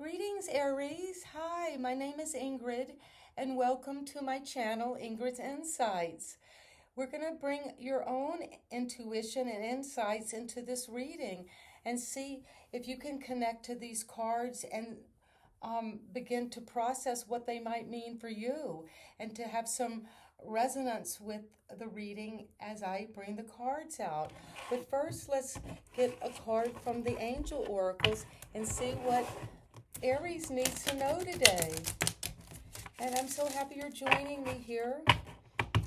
Greetings, Aries. Hi, my name is Ingrid, and welcome to my channel, Ingrid's Insights. We're going to bring your own intuition and insights into this reading and see if you can connect to these cards and begin to process what they might mean for you and to have some resonance with the reading as I bring the cards out. But first, let's get a card from the angel oracles and see what Aries needs to know today. And I'm so happy you're joining me here.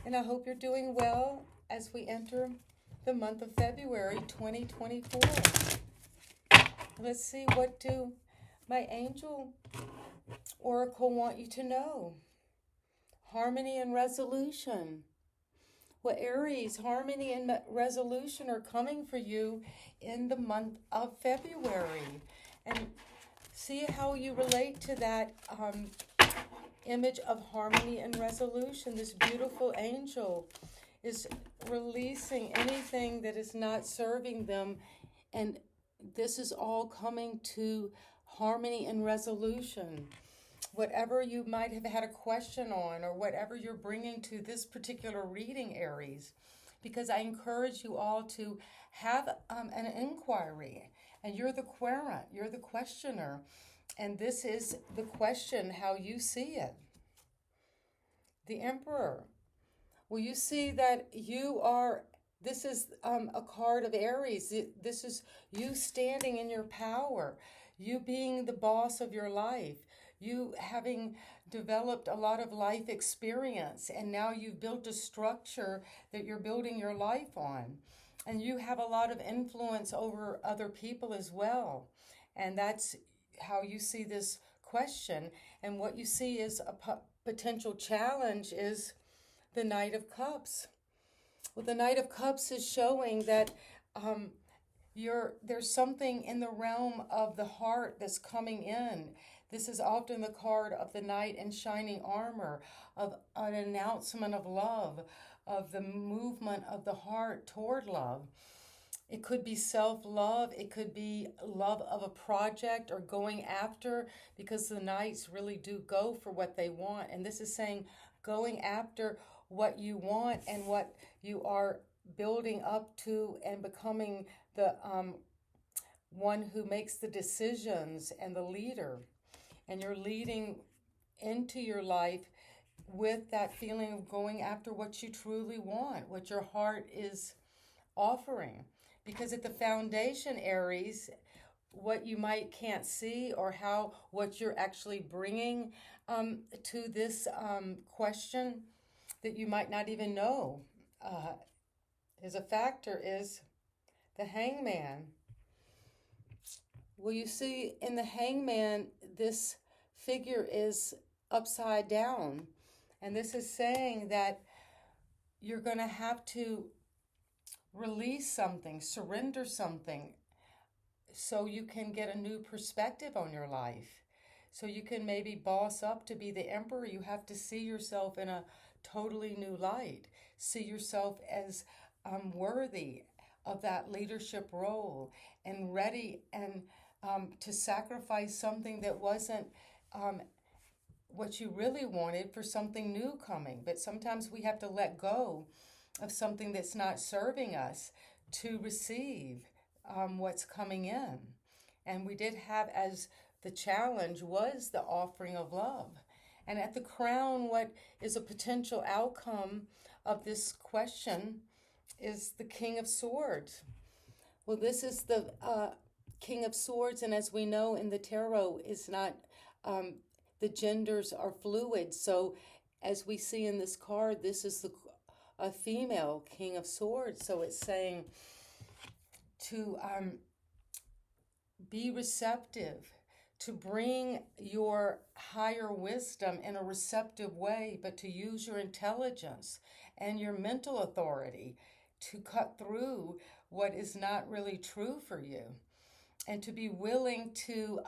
And I hope you're doing well as we enter the month of February 2024. Let's see, what do my angel oracle want you to know? Harmony and resolution. Well, Aries, harmony and resolution are coming for you in the month of February. And see how you relate to that image of harmony and resolution. This beautiful angel is releasing anything that is not serving them, and this is all coming to harmony and resolution. Whatever you might have had a question on, or whatever you're bringing to this particular reading, Aries, because I encourage you all to have an inquiry, and you're the querent, you're the questioner, and this is the question, how you see it. The Emperor. Well, you see that this is a card of Aries. This is you standing in your power, you being the boss of your life, you having developed a lot of life experience, and now you've built a structure that you're building your life on. And you have a lot of influence over other people as well. And that's how you see this question. And what you see is a potential challenge is the Knight of Cups. Well, the Knight of Cups is showing that there's something in the realm of the heart that's coming in. This is often the card of the knight in shining armor, of an announcement of love, of the movement of the heart toward love. It could be self-love. It could be love of a project or going after, because the knights really do go for what they want. And this is saying going after what you want and what you are building up to and becoming the one who makes the decisions and the leader. And you're leading into your life with that feeling of going after what you truly want, what your heart is offering. Because at the foundation, Aries, what you can't see, or what you're actually bringing to this question that you might not even know is a factor, is the Hangman. Well, you see in the Hangman, this figure is upside down. And this is saying that you're going to have to release something, surrender something, so you can get a new perspective on your life. So you can maybe boss up to be the emperor. You have to see yourself in a totally new light. See yourself as worthy of that leadership role and ready and to sacrifice something that wasn't what you really wanted for something new coming. But sometimes we have to let go of something that's not serving us to receive what's coming in. And we did have, as the challenge was the offering of love. And at the crown, what is a potential outcome of this question is the King of Swords. Well, this is the King of Swords, and as we know in the tarot, is not, the genders are fluid. So as we see in this card, this is a female King of Swords. So it's saying to be receptive, to bring your higher wisdom in a receptive way, but to use your intelligence and your mental authority to cut through what is not really true for you, and to be willing to,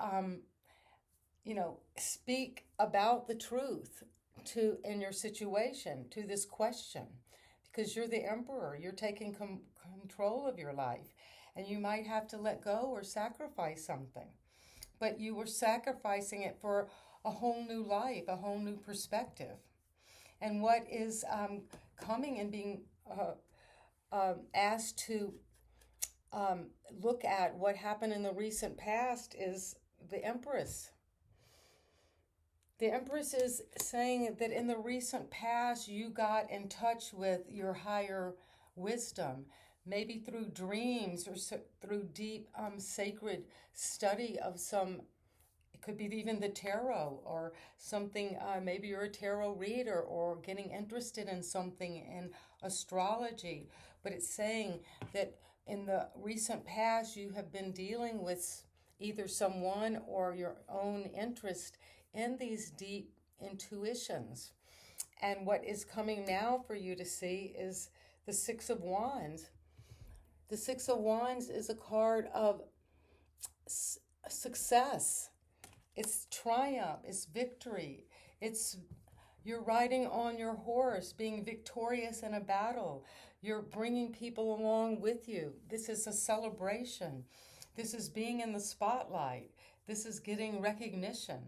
speak about the truth in your situation, to this question, because you're the emperor. You're taking control of your life, and you might have to let go or sacrifice something. but you were sacrificing it for a whole new life, a whole new perspective. And what is coming and being asked to look at what happened in the recent past is the Empress. The Empress is saying that in the recent past, you got in touch with your higher wisdom, maybe through dreams or through deep sacred study of some, it could be even the tarot or something, maybe you're a tarot reader or getting interested in something in astrology. But it's saying that in the recent past, you have been dealing with either someone or your own interest in these deep intuitions. And what is coming now for you to see is the Six of Wands. The Six of Wands is a card of success. It's triumph, it's victory. It's you're riding on your horse, being victorious in a battle. You're bringing people along with you. This is a celebration. This is being in the spotlight. This is getting recognition.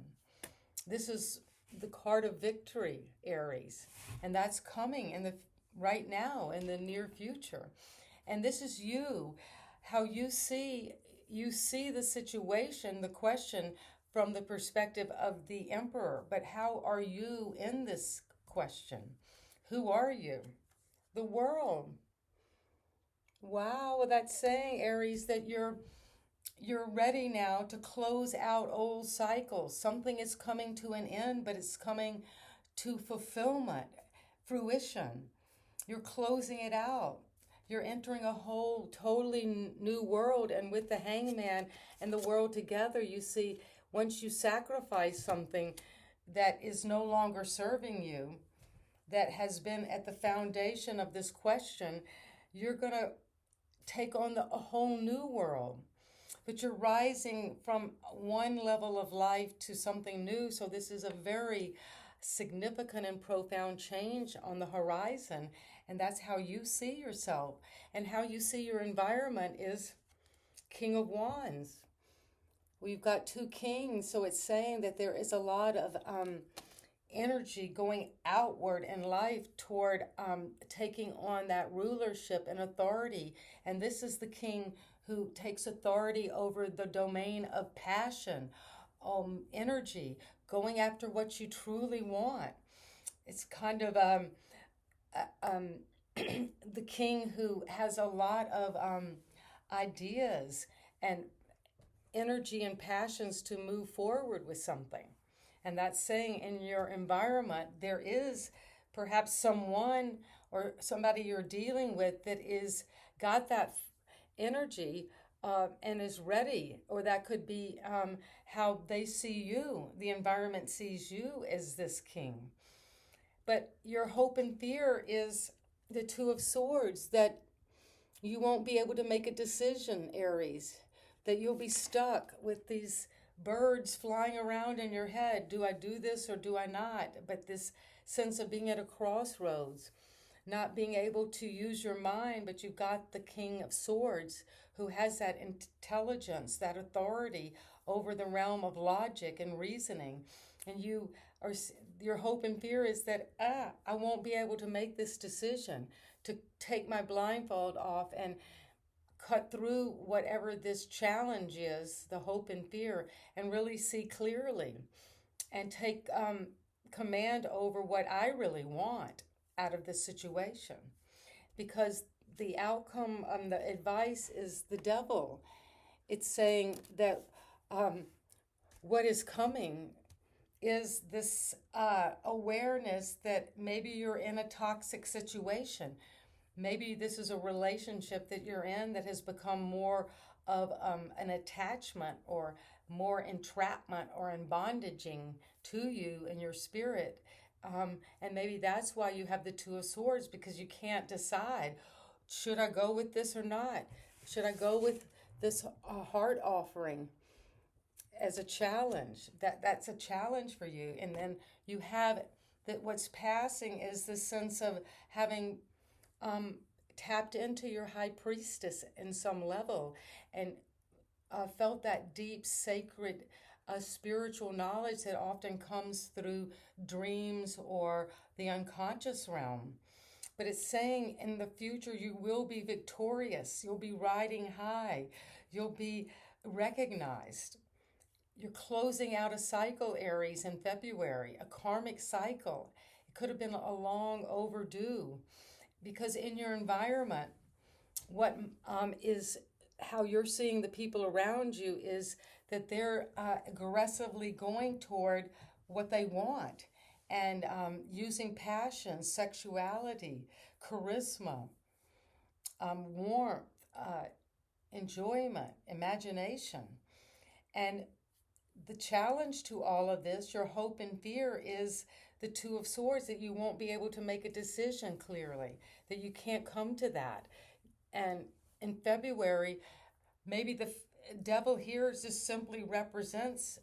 This is the card of victory, Aries. And that's coming in the right now, in the near future. And this is you, how you see the situation, the question from the perspective of the Emperor. But how are you in this question? Who are you? The world. Wow, that's saying, Aries, that you're ready now to close out old cycles. Something is coming to an end, but it's coming to fulfillment, fruition. You're closing it out. You're entering a whole totally new world. And with the Hangman and the world together, you see, once you sacrifice something that is no longer serving you, that has been at the foundation of this question, you're going to take on a whole new world. But you're rising from one level of life to something new. So this is a very significant and profound change on the horizon. And that's how you see yourself. And how you see your environment is King of Wands. We've got two kings. So it's saying that there is a lot of energy going outward in life toward taking on that rulership and authority. And this is the king who takes authority over the domain of passion, energy, going after what you truly want. It's kind of the king who has a lot of ideas and energy and passions to move forward with something. And that's saying in your environment, there is perhaps someone or somebody you're dealing with that is got that energy and is ready, or that could be how they see you. The environment sees you as this king. But your hope and fear is the Two of Swords, that you won't be able to make a decision, Aries, that you'll be stuck with these birds flying around in your head. Do I do this or do I not? But this sense of being at a crossroads, not being able to use your mind, but you've got the King of Swords who has that intelligence, that authority over the realm of logic and reasoning. And your hope and fear is that, I won't be able to make this decision, to take my blindfold off and cut through whatever this challenge is, the hope and fear, and really see clearly and take command over what I really want out of this situation. Because the outcome, the advice is the devil. It's saying that what is coming is this awareness that maybe you're in a toxic situation. Maybe this is a relationship that you're in that has become more of an attachment or more entrapment or in bondaging to you and your spirit. And maybe that's why you have the Two of Swords, because you can't decide, should I go with this or not? Should I go with this heart offering as a challenge? That's a challenge for you. And then you have that what's passing is this sense of having tapped into your high priestess in some level and felt that deep sacred a spiritual knowledge that often comes through dreams or the unconscious realm. But it's saying in the future you will be victorious. You'll be riding high. You'll be recognized. You're closing out a cycle, Aries, in February, a karmic cycle. It could have been a long overdue because in your environment, what is how you're seeing the people around you is that they're aggressively going toward what they want and using passion, sexuality, charisma, warmth, enjoyment, imagination. And the challenge to all of this, your hope and fear, is the Two of Swords, that you won't be able to make a decision clearly, that you can't come to that. And in February, maybe the devil here just simply represents,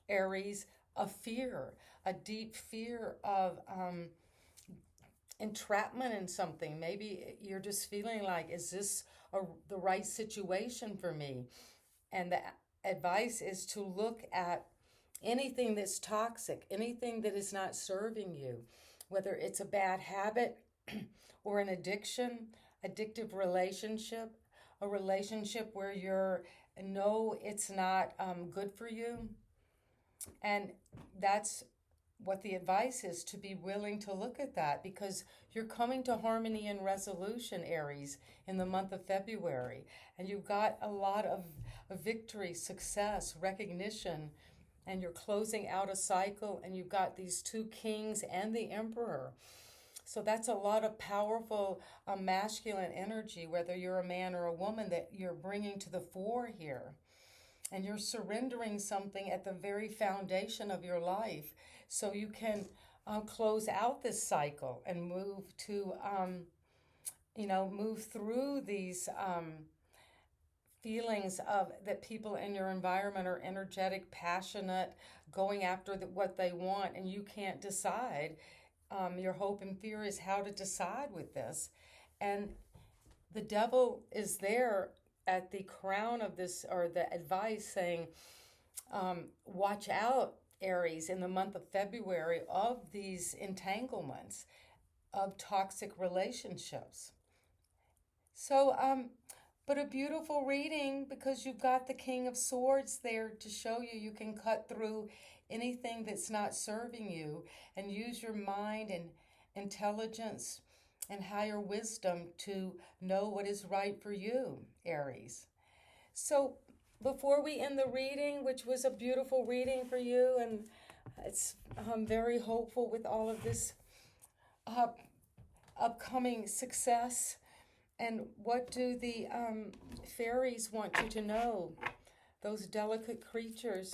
Aries, a fear, a deep fear of entrapment in something. Maybe you're just feeling like, is this the right situation for me? And the advice is to look at anything that's toxic, anything that is not serving you, whether it's a bad habit or an addiction, addictive relationship, a relationship where it's not good for you. And that's what the advice is, to be willing to look at that, because you're coming to harmony and resolution, Aries, in the month of February. And you've got a lot of victory, success, recognition, and you're closing out a cycle, and you've got these two kings and the emperor. So that's a lot of powerful masculine energy, whether you're a man or a woman, that you're bringing to the fore here. And you're surrendering something at the very foundation of your life so you can close out this cycle and move through these feelings of that people in your environment are energetic, passionate, going after what they want, and you can't decide. Your hope and fear is how to decide with this. And the devil is there at the crown of this, or the advice saying, watch out, Aries, in the month of February, of these entanglements, of toxic relationships. So, but a beautiful reading, because you've got the King of Swords there to show you can cut through anything that's not serving you and use your mind and intelligence and higher wisdom to know what is right for you, Aries. So before we end the reading, which was a beautiful reading for you, and I'm very hopeful with all of this upcoming success. And what do the fairies want you to know? Those delicate creatures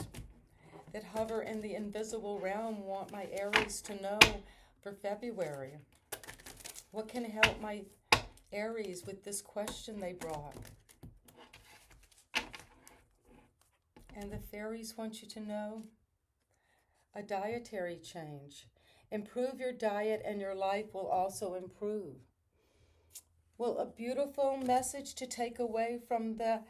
that hover in the invisible realm want my Aries to know for February. What can help my Aries with this question they brought? And the fairies want you to know a dietary change. Improve your diet and your life will also improve. Well, a beautiful message to take away from the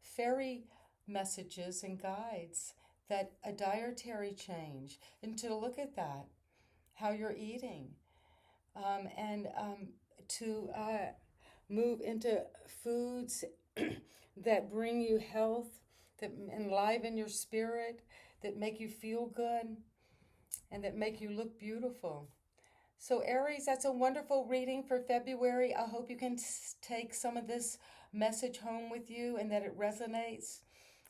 fairy messages and guides, that a dietary change, and to look at that, how you're eating, and to move into foods that bring you health, that enliven your spirit, that make you feel good, and that make you look beautiful. So Aries, that's a wonderful reading for February. I hope you can take some of this message home with you and that it resonates.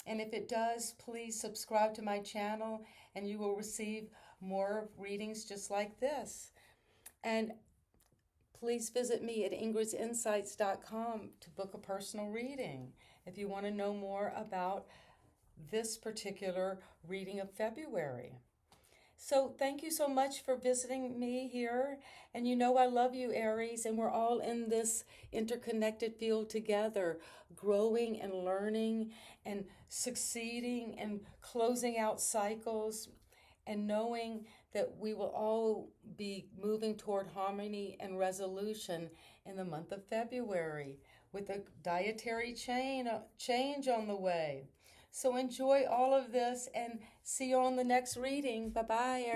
And if it does, please subscribe to my channel and you will receive more readings just like this. And please visit me at ingridsinsights.com to book a personal reading if you want to know more about this particular reading of February. So thank you so much for visiting me here. And you know I love you, Aries, and we're all in this interconnected field together, growing and learning and succeeding and closing out cycles, and knowing that we will all be moving toward harmony and resolution in the month of February with a dietary change on the way. So enjoy all of this and see you on the next reading. Bye-bye, Aries.